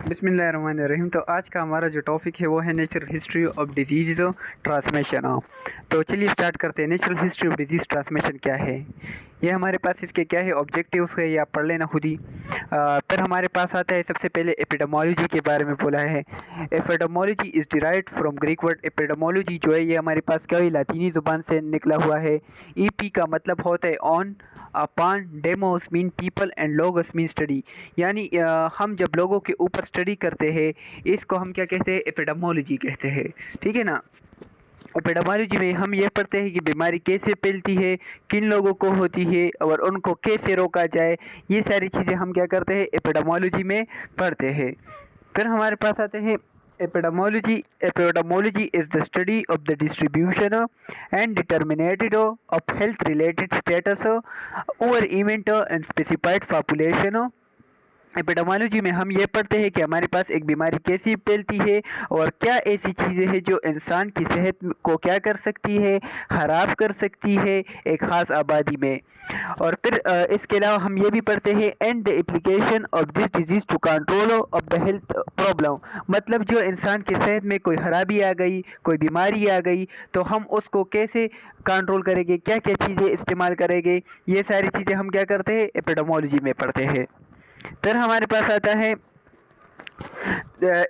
बिस्मिल्लाहिर्रहमानिर्रहीम। तो आज का हमारा जो टॉपिक है वो है natural history of disease transmission. तो चलिए स्टार्ट करते हैं। Natural history of disease transmission क्या है, ये हमारे पास इसके क्या है ऑब्जेक्टिव्स है, ये आप पढ़ लेना खुद ही। फिर हमारे पास आता है सबसे पहले एपिडेमोलॉजी के बारे में बोला है। Epidemiology is derived from Greek word. Epidemiology जो है ये हमारे पास क्या है, लातीनी ज़ुबान से निकला हुआ है। ईपी का मतलब होता है on, upon, demos mean people and लोगस mean study. यानी हम जब लोगों के ऊपर स्टडी करते हैं इसको हम क्या कहते हैं, एपिडेमोलॉजी कहते हैं। ठीक है ना। एपिडेमोलॉजी में हम ये पढ़ते हैं कि बीमारी कैसे फैलती है, किन लोगों को होती है और उनको कैसे रोका जाए। ये सारी चीज़ें हम क्या करते हैं, एपिडेमोलॉजी में पढ़ते हैं। फिर हमारे पास आते हैं epidemiology is the study of the distribution and determinated of health related status over event and specified population. Epidemiology में हम ये पढ़ते हैं कि हमारे पास एक बीमारी कैसी फैलती है और क्या ऐसी चीज़ें हैं जो इंसान की सेहत को क्या कर सकती है, खराब कर सकती है एक ख़ास आबादी में। और फिर इसके अलावा हम ये भी पढ़ते हैं and the application of this disease to control of the health problem. मतलब जो इंसान की सेहत में कोई खराबी आ गई, कोई बीमारी आ गई, तो हम उसको कैसे कंट्रोल करेंगे, क्या क्या चीज़ें इस्तेमाल करेंगे, ये सारी चीज़ें हम क्या करते हैं, एपिडेमोलॉजी में पढ़ते हैं। फिर हमारे पास आता है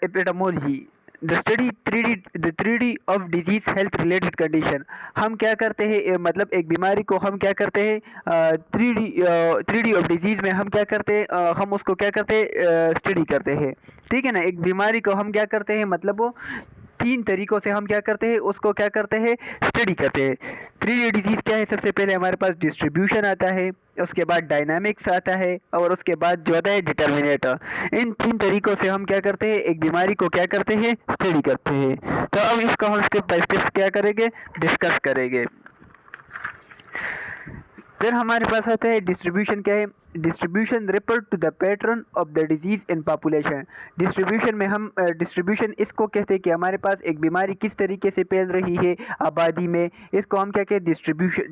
epidemiology the study three D of disease health related condition. हम क्या करते हैं, मतलब एक बीमारी को हम क्या करते हैं, थ्री डी ऑफ डिजीज़ में हम क्या करते हैं, हम उसको क्या करते हैं, स्टडी करते हैं। ठीक है ना। एक बीमारी को हम क्या करते हैं, मतलब वो तीन तरीक़ों से हम क्या करते हैं, उसको क्या करते हैं, स्टडी करते हैं। थ्री डी डिजीज़ क्या है, सबसे पहले हमारे पास डिस्ट्रीब्यूशन आता है, उसके बाद डायनामिक्स आता है और उसके बाद जो आता है डिटर्मिनेटर। इन तीन तरीक़ों से हम क्या करते हैं, एक बीमारी को क्या करते हैं, स्टडी करते हैं। तो अब इसको हम स्टेप बाय स्टेप क्या करेंगे, डिस्कस करेंगे। फिर हमारे पास आता है डिस्ट्रीब्यूशन क्या है। Distribution refer to the pattern of the disease in population. Distribution में हम डिस्ट्रीब्यूशन इसको कहते हैं कि हमारे पास एक बीमारी किस तरीके से फैल रही है आबादी में, इसको हम क्या कहते हैं,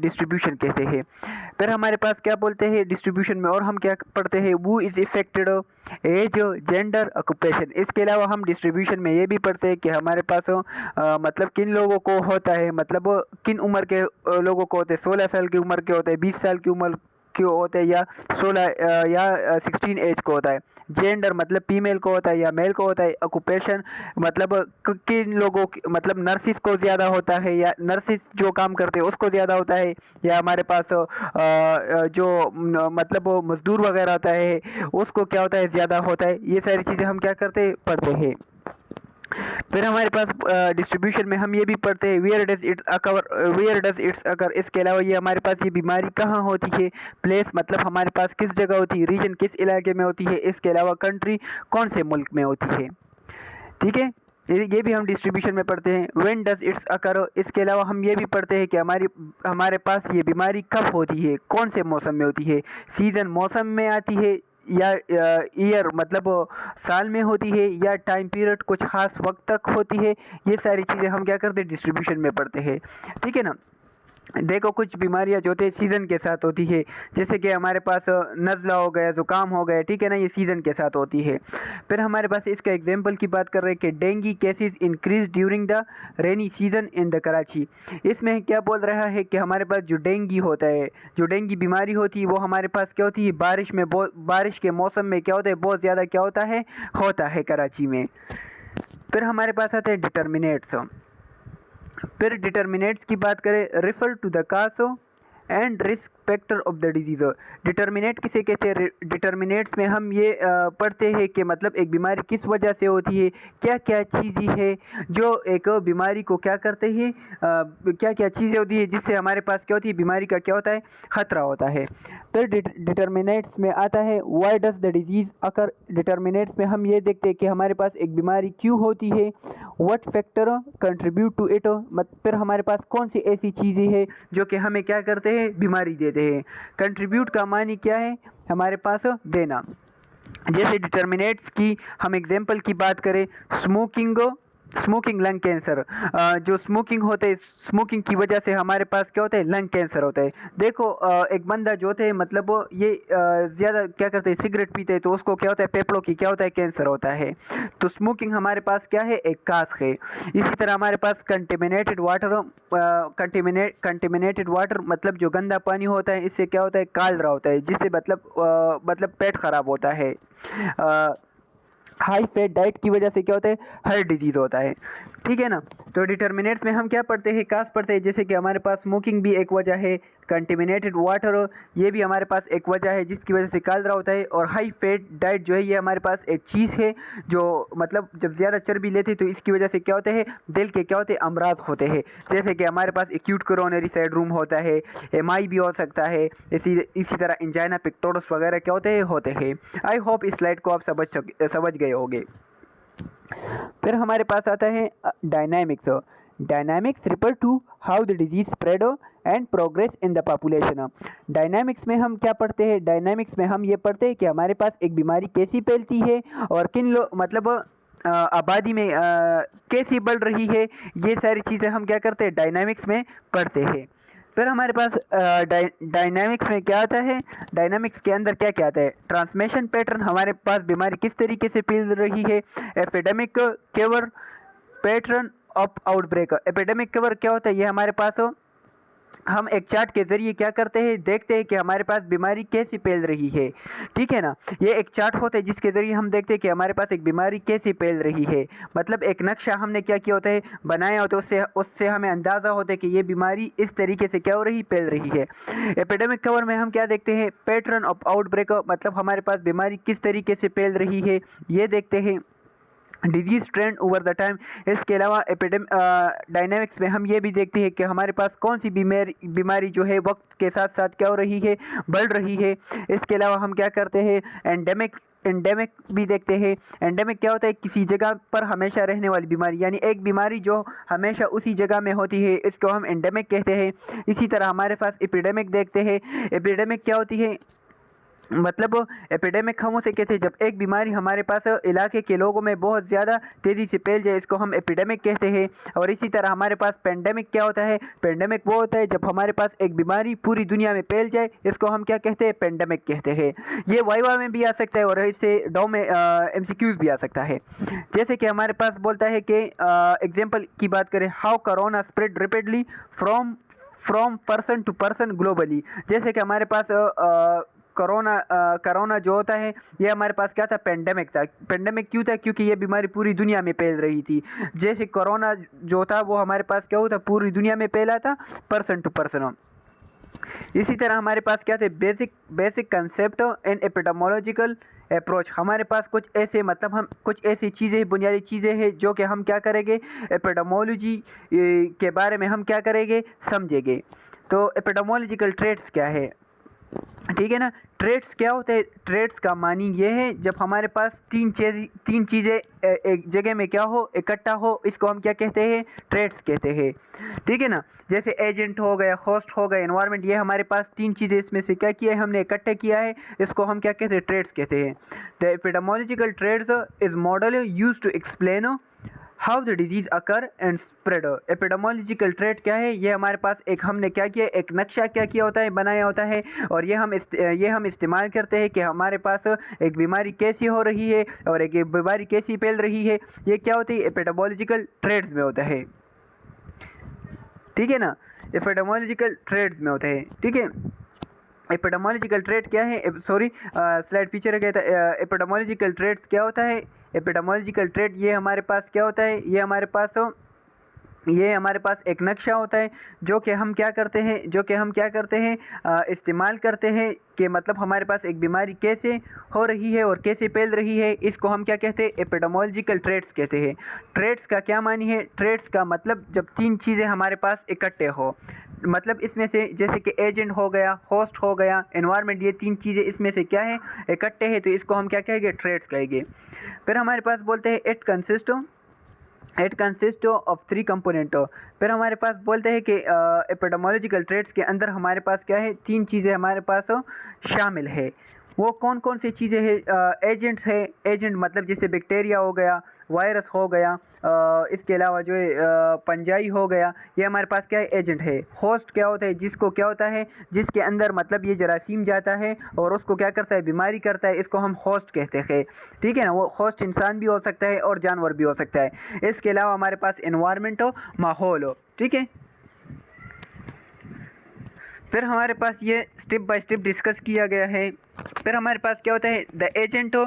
डिस्ट्रीब्यूशन कहते हैं। फिर हमारे पास क्या बोलते हैं डिस्ट्रीब्यूशन में, और हम क्या पढ़ते हैं, वो is affected age, gender, occupation. इसके अलावा हम डिस्ट्रीब्यूशन में ये भी पढ़ते हैं कि हमारे पास मतलब किन लोगों को होता है, मतलब किन उम्र के लोगों को होते हैं, 16 साल की उम्र के होते हैं, 20 साल की उम्र क्यों होते हैं, या 16 या 16 एज को होता है। जेंडर मतलब फीमेल को होता है या मेल को होता है। ऑक्यूपेशन मतलब किन लोगों मतलब नर्सिस को ज़्यादा होता है, या नर्सिस जो काम करते हैं उसको ज़्यादा होता है, या हमारे पास जो मतलब मजदूर वगैरह होता है उसको क्या होता है, ज़्यादा होता है। ये सारी चीज़ें हम क्या करते हैं, पढ़ते हैं। फिर हमारे पास डिस्ट्रीब्यूशन में हम ये भी पढ़ते हैं वेयर डज इट्स अकर। इसके अलावा ये हमारे पास ये बीमारी कहाँ होती है, प्लेस मतलब हमारे पास किस जगह होती है, रीजन किस इलाके में होती है, इसके अलावा कंट्री कौन से मुल्क में होती है। ठीक है, ये भी हम डिस्ट्रीब्यूशन में पढ़ते हैं। व्हेन डज इट्स अकर। इसके अलावा हम ये भी पढ़ते हैं कि हमारे पास ये बीमारी कब होती है, कौन से मौसम में होती है। सीज़न मौसम में आती है, या ईयर मतलब साल में होती है, या टाइम पीरियड कुछ खास वक्त तक होती है। ये सारी चीज़ें हम क्या करते हैं, डिस्ट्रीब्यूशन में पढ़ते हैं। ठीक है ना। देखो कुछ बीमारियां जो होती है सीज़न के साथ होती है, जैसे कि हमारे पास नज़ला हो गया, ज़ुकाम हो गया, ठीक है ना, ये सीज़न के साथ होती है। फिर हमारे पास इसका एग्जांपल की बात कर रहे हैं कि dinghy cases increase during the rainy season in the Karachi. इसमें क्या बोल रहा है कि हमारे पास जो डेंगी होता है, जो डेंगी बीमारी होती है वो हमारे पास क्या होती है, बारिश के मौसम में क्या होता है, बहुत ज़्यादा क्या होता है कराची में। फिर हमारे पास आते हैं डिटर्मिनेट्स। फिर डिटर्मिनेट्स की बात करें, refer to the cause and risk factor of the disease. Determinant किसे कहते हैं, डिटर्मिनेट्स में हम ये पढ़ते हैं कि मतलब एक बीमारी किस वजह से होती है, क्या क्या चीज़ें हैं जो एक बीमारी को क्या करते हैं, क्या क्या चीज़ें होती है जिससे हमारे पास क्या होती है, बीमारी का क्या होता है, ख़तरा होता है। फिर डिटर्मिनेट्स में आता है why does the disease occur. Determinates में हम ये देखते हैं कि हमारे पास एक बीमारी क्यों होती है, what factor contribute to it. फिर हमारे पास कौन सी ऐसी चीज़ें हैं जो कि हमें क्या करते हैं, बीमारी देते हैं। कंट्रीब्यूट का मानी क्या है, हमारे पास देना। जैसे डिटर्मिनेट्स की हम एग्जांपल की बात करें, स्मोकिंग स्मोकिंग लंग कैंसर, जो स्मोकिंग होते है, स्मोकिंग की वजह से हमारे पास क्या होता है, लंग कैंसर होता है। देखो एक बंदा जो होते हैं मतलब ये ज़्यादा क्या करते हैं, सिगरेट पीते हैं, तो उसको क्या होता है, फेफड़ों की क्या होता है, कैंसर होता है। तो स्मोकिंग हमारे पास क्या है, एक कास है। इसी तरह हमारे पास कंटेमिनेटेड वाटर, कंटेमिनेटेड वाटर मतलब जो गंदा पानी होता है, इससे क्या होता है, कालरा होता है, जिससे मतलब पेट खराब होता है। हाई फैट डाइट की वजह से क्या होता है, हार्ट डिजीज़ होता है। ठीक है ना। तो डिटर्मिनेंट्स में हम क्या पढ़ते हैं, कास पढ़ते हैं, जैसे कि हमारे पास स्मोकिंग भी एक वजह है, कंटेमिनेटेड वाटर ये भी हमारे पास एक वजह है जिसकी वजह से कालरा होता है। और हाई फैट डाइट जो है ये हमारे पास एक चीज़ है जो मतलब जब ज़्यादा चर्बी लेते हैं तो इसकी वजह से क्या होते हैं, दिल के क्या होते हैं, अमराज होते हैं। जैसे कि हमारे पास एक्यूट कोरोनरी सिंड्रोम होता है, एमआई भी हो सकता है, इसी तरह इंजाइना पिक्टोरस वगैरह क्या होते हैं। आई होप इस स्लाइड को आप समझ गए होंगे। फिर हमारे पास आता है dynamics. Dynamics refer to how the disease spread and progress in the population. Dynamics में हम क्या पढ़ते हैं, डायनामिक्स में हम ये पढ़ते हैं कि हमारे पास एक बीमारी कैसी फैलती है और किन लोग मतलब आबादी में कैसी बढ़ रही है, ये सारी चीज़ें हम क्या करते हैं, डायनामिक्स में पढ़ते हैं। फिर हमारे पास डायनामिक्स में क्या आता है, डायनामिक्स के अंदर क्या क्या आता है, ट्रांसमिशन पैटर्न, हमारे पास बीमारी किस तरीके से फैल रही है, epidemic cover, pattern of outbreak. Epidemic cover क्या होता है, ये हमारे पास हम एक चार्ट के ज़रिए क्या करते हैं, देखते हैं कि हमारे पास बीमारी कैसी फैल रही है। ठीक है ना। ये एक चार्ट होता है जिसके ज़रिए हम देखते हैं कि हमारे पास एक बीमारी कैसी फैल रही है। मतलब एक नक्शा हमने क्या किया होता है, बनाया होता है, उससे हमें अंदाज़ा होता है कि ये बीमारी इस तरीके से क्या हो रही, फैल रही है। एपिडेमिक कवर में हम क्या देखते हैं, पैटर्न ऑफ आउटब्रेक, मतलब हमारे पास बीमारी किस तरीके से फैल रही है ये देखते हैं। Disease trend over the time, इसके अलावा डायनेमिक्स में हम ये भी देखते हैं कि हमारे पास कौन सी बीमारी जो है वक्त के साथ साथ क्या हो रही है, बढ़ रही है। इसके अलावा हम क्या करते हैं, एंडेमिक भी देखते हैं। एंडेमिक क्या होता है, किसी जगह पर हमेशा रहने वाली बीमारी, यानी एक बीमारी जो हमेशा उसी जगह में होती है, इसको हम एंडेमिक कहते हैं। इसी तरह हमारे पास एपिडेमिक देखते हैं। एपिडेमिक क्या होती है, मतलब एपिडेमिक हम उसे कहते हैं जब एक बीमारी हमारे पास इलाके के लोगों में बहुत ज़्यादा तेज़ी से फैल जाए, इसको हम एपिडेमिक कहते हैं। और इसी तरह हमारे पास पेंडेमिक क्या होता है, पेंडेमिक वो होता है जब हमारे पास एक बीमारी पूरी दुनिया में फैल जाए, इसको हम क्या कहते हैं, पेंडेमिक कहते हैं। ये वाइवा में भी आ सकता है और इससे डॉ में MCQs भी आ सकता है। जैसे कि हमारे पास बोलता है कि एग्जाम्पल की बात करें, how corona spread rapidly from person to person globally. जैसे कि हमारे पास कोरोना जो होता है ये हमारे पास क्या था, पेंडेमिक था। पेंडेमिक क्यों था, क्योंकि ये बीमारी पूरी दुनिया में फैल रही थी। जैसे कोरोना जो था वो हमारे पास क्या होता, पूरी दुनिया में फैला था, पर्सन टू पर्सन। इसी तरह हमारे पास क्या थे, basic concept in epidemiological approach. हमारे पास कुछ ऐसे मतलब हम कुछ ऐसी चीज़ें, बुनियादी चीज़ें हैं जो कि हम क्या करेंगे, एपिडेमोलॉजी के बारे में हम क्या करेंगे, समझेंगे। तो एपिडेमोलॉजिकल ट्रेट्स क्या है, ठीक है ना। ट्रेड्स क्या होते हैं, ट्रेड्स का मानी ये है जब हमारे पास तीन चीज़ें एक जगह में क्या हो, इकट्ठा हो, इसको हम क्या कहते हैं, ट्रेड्स कहते हैं। ठीक है ना। जैसे एजेंट हो गया, होस्ट हो गया, एनवायरनमेंट, ये हमारे पास तीन चीज़ें इसमें से क्या किया है, हमने इकट्ठा किया है, इसको हम क्या कहते हैं, ट्रेड्स कहते हैं। The epidemiological triads is model use to explain how the disease occur and spread. Epidemiological triad क्या है, ये हमारे पास एक हमने क्या किया, एक नक्शा क्या किया होता है, बनाया होता है, और ये हम इस्तेमाल करते हैं कि हमारे पास एक बीमारी कैसी हो रही है और एक बीमारी कैसी फैल रही है। ये क्या होती है, एपिडेमोलॉजिकल ट्रेड्स में होता है। ठीक है ना, एपिडेमोलॉजिकल ट्रेड्स में होता है। ठीक है। एपिडेमोलॉजिकल ट्रेट क्या है, सॉरी स्लाइड पीछे रह गया था। एपिडेमोलॉजिकल ट्रेट्स क्या होता है, एपिडेमोलॉजिकल ट्रेट ये हमारे पास क्या होता है, ये हमारे पास एक नक्शा होता है जो कि हम क्या करते हैं, इस्तेमाल करते हैं कि मतलब हमारे पास एक बीमारी कैसे हो रही है और कैसे फैल रही है, इसको हम क्या कहते हैं, एपिडेमोलॉजिकल ट्रेट्स कहते हैं। ट्रेट्स का क्या मानी है, ट्रेट्स का मतलब जब तीन चीज़ें हमारे पास इकट्ठे हो, मतलब इसमें से जैसे कि एजेंट हो गया, होस्ट हो गया, एनवायरनमेंट, ये तीन चीज़ें इसमें से क्या है, इकट्ठे हैं, तो इसको हम क्या कहेंगे, ट्रेट्स कहेंगे। फिर हमारे पास बोलते हैं इट कंसिस्ट ऑफ 3 कंपोनेंट। फिर हमारे पास बोलते हैं कि एपिडेमोलॉजिकल ट्रेट्स के अंदर हमारे पास क्या है, तीन चीज़ें हमारे पास शामिल है। वो कौन कौन सी चीज़ें हैं, एजेंट्स है। एजेंट मतलब जैसे बैक्टीरिया हो गया, वायरस हो गया, इसके अलावा जो है पंजाई हो गया, ये हमारे पास क्या है, एजेंट है। होस्ट क्या होता है, जिसको क्या होता है, जिसके अंदर मतलब ये जरासीम जाता है और उसको क्या करता है, बीमारी करता है, इसको हम होस्ट कहते हैं। ठीक है ना, वो होस्ट इंसान भी हो सकता है और जानवर भी हो सकता है। इसके अलावा हमारे पास एनवायरनमेंट हो, माहौल हो। ठीक है, फिर हमारे पास ये स्टेप बाय स्टेप डिस्कस किया गया है। फिर हमारे पास क्या होता है, द एजेंट हो।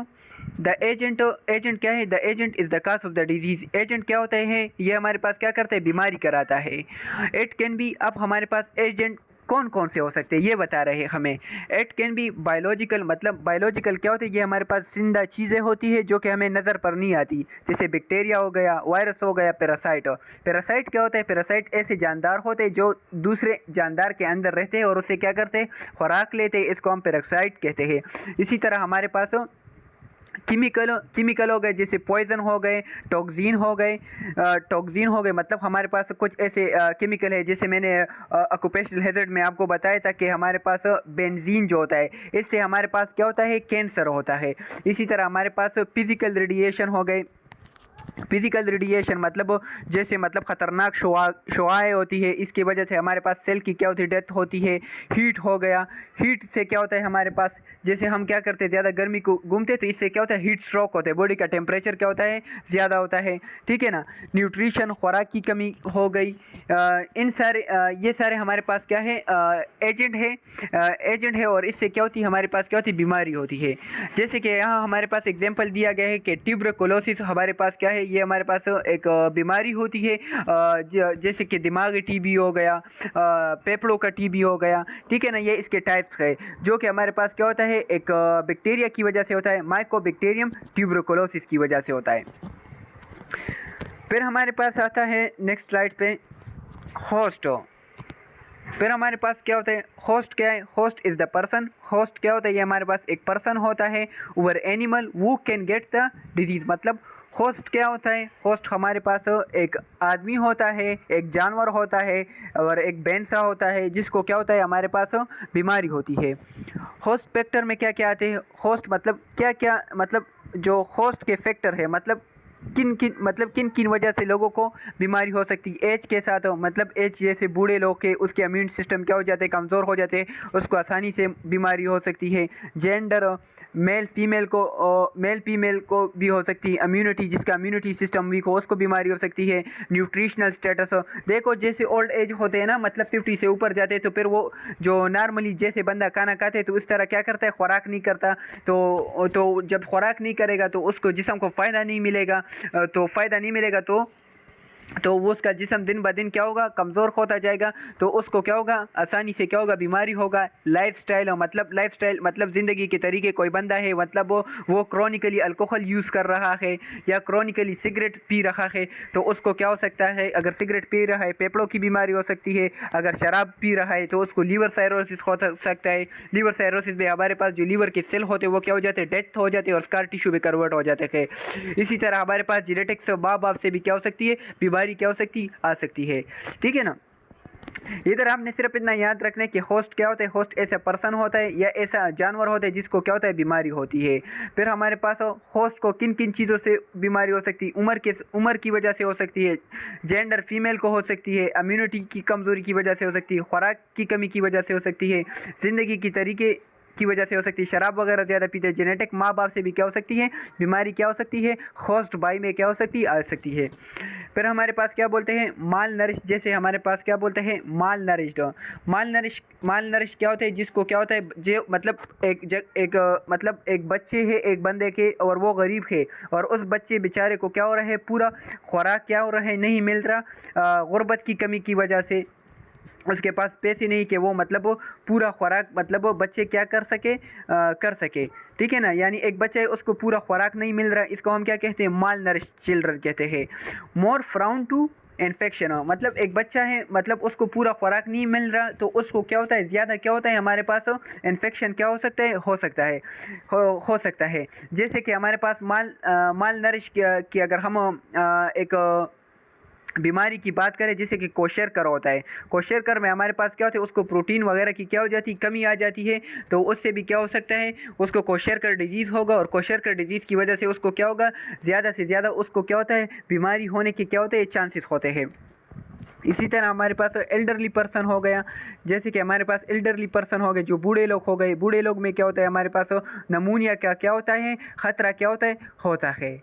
एजेंट क्या है, the agent is the cause of the disease. Agent क्या होता है, ये हमारे पास क्या करता है, बीमारी कराता है। इट कैन बी, अब हमारे पास एजेंट कौन कौन से हो सकते हैं ये बता रहे हैं हमें। इट कैन बी बायोलॉजिकल, मतलब बायोलॉजिकल क्या होता है, ये हमारे पास जिंदा चीज़ें होती है जो कि हमें नज़र पर नहीं आती, जैसे बैक्टीरिया हो गया, वायरस हो गया, पैरासाइट हो। पैरासाइट क्या होता है, पैरासाइट ऐसे जानदार होते हैं जो दूसरे जानदार के अंदर रहते हैं और उससे क्या करते हैं, खुराक लेते हैं, इसको हम पैरासाइट कहते हैं। इसी तरह हमारे पास केमिकल हो गए, जैसे पॉइजन हो गए, टॉक्सिन हो गए। टॉक्सिन हो गए मतलब हमारे पास कुछ ऐसे केमिकल है, जैसे मैंने ऑक्यूपेशनल हैजर्ड में आपको बताया था कि हमारे पास बेंजीन जो होता है, इससे हमारे पास क्या होता है, कैंसर होता है। इसी तरह हमारे पास फिजिकल रेडिएशन हो गए। फिजिकल रेडिएशन मतलब जैसे मतलब ख़तरनाक शुआएँ होती है, इसकी वजह से हमारे पास सेल की क्या होती है, डेथ होती है। हीट हो गया, हीट से क्या होता है हमारे पास, जैसे हम क्या करते हैं, ज़्यादा गर्मी को घूमते तो इससे क्या होता है, हीट स्ट्रोक होता है, बॉडी का टेम्परेचर क्या होता है, ज़्यादा होता है। ठीक है ना, न्यूट्रिशन, खुराक की कमी हो गई। इन सारे ये सारे हमारे पास क्या है, एजेंट है और इससे क्या होती है, हमारे पास क्या होती है, बीमारी होती है। जैसे कि यहाँ हमारे पास एग्जाम्पल दिया गया है कि ट्यूबरकुलोसिस हमारे पास क्या है, ये हमारे पास एक बीमारी होती है, जैसे कि दिमागी टीबी हो गया, फेफड़ों का टीबी हो गया। ठीक है ना, ये इसके टाइप्स है जो कि हमारे पास क्या होता है, एक बैक्टीरिया की वजह से होता है, माइकोबैक्टीरियम ट्यूबरकुलोसिस की वजह से होता है। फिर हमारे पास आता है नेक्स्ट स्लाइड पे होस्ट। फिर हमारे पास क्या होता है, होस्ट क्या है, host is the person. Host क्या होता है, ये हमारे पास एक पर्सन होता है ओवर एनिमल वो कैन गेट द डिजीज़। मतलब होस्ट क्या होता है, होस्ट हमारे पास एक आदमी होता है, एक जानवर होता है और एक बैंसा होता है, जिसको क्या होता है, हमारे पास बीमारी होती है। होस्ट फैक्टर में क्या क्या आते हैं, होस्ट मतलब क्या क्या, मतलब जो होस्ट के फैक्टर है, मतलब किन किन वजह से लोगों को बीमारी हो सकती है। एज के साथ मतलब एज जैसे बूढ़े लोग के उसके इम्यून सिस्टम क्या हो जाते हैं, कमज़ोर हो जाते हैं, उसको आसानी से बीमारी हो सकती है। जेंडर, मेल फीमेल को भी हो सकती है। इम्यूनिटी, जिसका इम्यूनिटी सिस्टम वीक हो उसको बीमारी हो सकती है। न्यूट्रिशनल स्टेटस, देखो जैसे ओल्ड एज होते हैं ना, मतलब 50 से ऊपर जाते हैं तो फिर वो जो नॉर्मली जैसे बंदा खाना खाते हैं तो उस तरह क्या करता है, खुराक नहीं करता, तो जब खुराक नहीं करेगा तो उसको जिस्म को फ़ायदा नहीं मिलेगा, तो वो उसका जिस्म दिन ब दिन क्या होगा, कमज़ोर होता जाएगा। तो उसको क्या होगा, आसानी से क्या होगा, बीमारी होगा। लाइफस्टाइल मतलब ज़िंदगी के तरीके, कोई बंदा है मतलब वो क्रॉनिकली अल्कोहल यूज़ कर रहा है या क्रॉनिकली सिगरेट पी रहा है, तो उसको क्या हो सकता है, अगर सिगरेट पी रहा है फेफड़ों की बीमारी हो सकती है। अगर शराब पी रहा है तो उसको लीवर साइरोसिस हो सकता है। लीवर साइरोसिस में हमारे पास जो लीवर के सेल होते हैं वो क्या हो जाते हैं, डेथ हो जाते हैं और स्कार टिश्यू में कन्वर्ट हो जाते हैं। इसी तरह हमारे पास जेनेटिक्स बाप से भी क्या हो सकती है, बीमारी क्या हो सकती, आ सकती है। ठीक है ना, इधर आपने सिर्फ इतना याद रखना है कि होस्ट क्या होता है, होस्ट ऐसा पर्सन होता है या ऐसा जानवर होता है जिसको क्या होता है, बीमारी होती है। फिर हमारे पास होस्ट को किन किन चीज़ों से बीमारी हो सकती है, उम्र की वजह से हो सकती है, जेंडर फीमेल को हो सकती है, इम्यूनिटी की कमज़ोरी की वजह से हो सकती है, खुराक की कमी की वजह से हो सकती है, ज़िंदगी की तरीके की वजह से हो सकती है, शराब वगैरह ज़्यादा पीते हैं, जेनेटिक माँ बाप से भी क्या हो सकती है, बीमारी क्या हो सकती है, होस्ट बाई में क्या हो सकती है, आ सकती है। फिर हमारे पास क्या बोलते हैं, माल नरिश, जैसे हमारे पास क्या बोलते हैं, माल नरिश क्या होता है, जिसको क्या होता है, जो मतलब एक बच्चे है एक बंदे के और वो गरीब है और उस बच्चे बेचारे को क्या हो रहा है, पूरा खुराक क्या हो रहा है, नहीं मिल रहा, गुर्बत की कमी की वजह से उसके पास पैसे नहीं कि वो मतलब वो पूरा खुराक मतलब वो बच्चे क्या कर सके। ठीक है ना, यानी एक बच्चा है उसको पूरा खुराक नहीं मिल रहा, इसको हम क्या कहते हैं, माल नरिश चिल्ड्रन कहते हैं। मोर फ्राउन टू इन्फेक्शन, मतलब एक बच्चा है मतलब उसको पूरा खुराक नहीं मिल रहा तो उसको क्या होता है, ज़्यादा क्या होता है, हमारे पास इन्फेक्शन क्या हो सकता है। जैसे कि हमारे पास माल नरिश की अगर हम एक बीमारी की बात करें जैसे कि क्वेश्चरकर होता है, क्वेश्चरकर में हमारे पास क्या होता है, उसको प्रोटीन वगैरह की क्या हो जाती है, कमी आ जाती है, तो उससे भी क्या हो सकता है, उसको क्वेश्चरकर डिजीज़ होगा और क्वेश्चरकर डिजीज़ की वजह से उसको क्या होगा, ज़्यादा से ज़्यादा उसको क्या होता है, बीमारी होने के क्या होते हैं, चांसेस होते हैं। इसी तरह हमारे पास एल्डरली पर्सन हो गया, जैसे कि हमारे पास एल्डरली पर्सन हो गए, जो बूढ़े लोग हो गए, बूढ़े लोग में क्या होता है, हमारे पास नमूनिया का क्या होता है, ख़तरा क्या होता है,